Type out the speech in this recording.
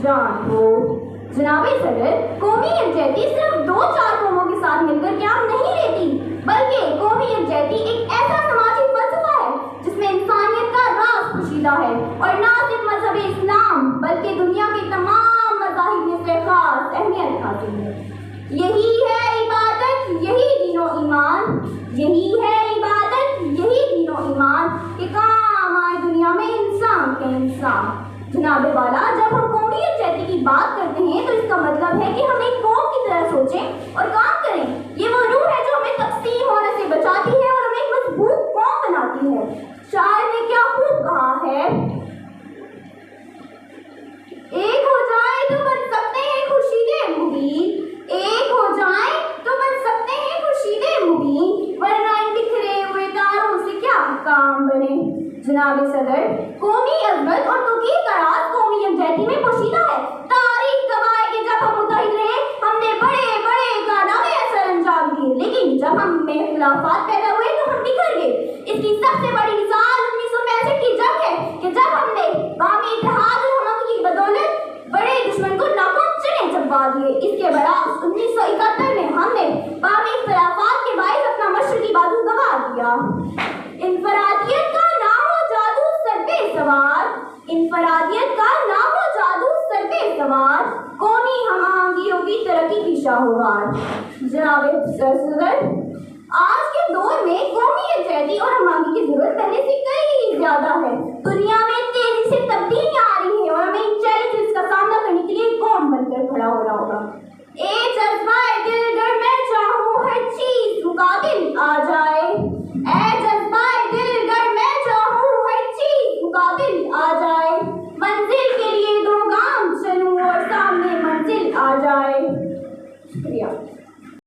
جان ہو۔ جناب صدر، قومی یکجہتی صرف 2-4 قوموں کے ساتھ مل کر قیام نہیں لیتی، بلکہ قومی یکجہتی ایک ایسا سماجی فلسفہ ہے جس میں انسانیت کا راز پوشیدہ ہے، اور نہ صرف مذہب اسلام بلکہ دنیا کے تمام مذاہب میں سے خاص اہمیت حاصل ہے۔ یہی ہے عبادت، یہی دین و ایمان، یہی ہے عبادت، یہی دین و ایمان کہ کام آئے دنیا میں انسان کے انسان۔ جناب والا، جب ہم قومی یکجہتی کی بات کرتے ہیں تو اس کا مطلب ہے کہ ہم ایک قوم کی طرح سوچیں اور کام کریں۔ یہ وہ روح ہے جو ہمیں تقسیم ہونے سے بچاتی ہے اور ہمیں ایک مضبوط قوم بناتی ہے۔ شاعر نے کیا خوب کہا ہے، ایک ہو جائے تو بن سکتے ہیں خورشید مبین، ایک ہو جائیں تو بن سکتے ہیں خورشید مبین، ورنہ ان بکھرے ہوئے تاروں سے کیا کام بنے۔ جناب صدر، قومی عظمت اور توقیر کا راز قومی یکجہتی میں پوشیدہ ہے۔ تاریخ گواہ ہے کہ جب ہم متحد رہے ہم نے بڑے بڑے کارنامے اثر انجام دیے، لیکن جب ہم میں اختلافات پیدا ہوئے تو ہم بکھر گئے۔ اس کی سب سے بڑی مثال 1965 کی جنگ ہے کہ جب ہم نے باہمی اتحاد اور ہمت کی بدولت بڑے دشمن کو ناکام چنے چبا دیے۔ اس کے برعکس 1971 میں ہم نے باہمی اختلافات کے باعث اپنا مشرقی بازو گنوا دیا۔ انفرادیت کا نام ہو جادو سر پہ سوار، انفرادیت کا نام ہو جادو سر پہ سوار، قومی ہم آہنگیوں کی ترقی کی شاہوار۔ جناب صدر، آج کے دور میں قومی یکجہتی اور ہم آہنگی کی ضرورت پہلے سے کئی زیادہ ہے۔ دنیا میں تیزی سے تبدیلیاں آ رہی ہیں اور ہمیں ان چیلنجز کا سامنا کرنے کے لیے قوم بن کر کھڑا ہونا ہوگا۔ اے جذبہ دل گر میں چاہوں ہر چیز مقابل آ جائے، اے جذبہ دل گر میں چاہوں ہر چیز مقابل آ جائے۔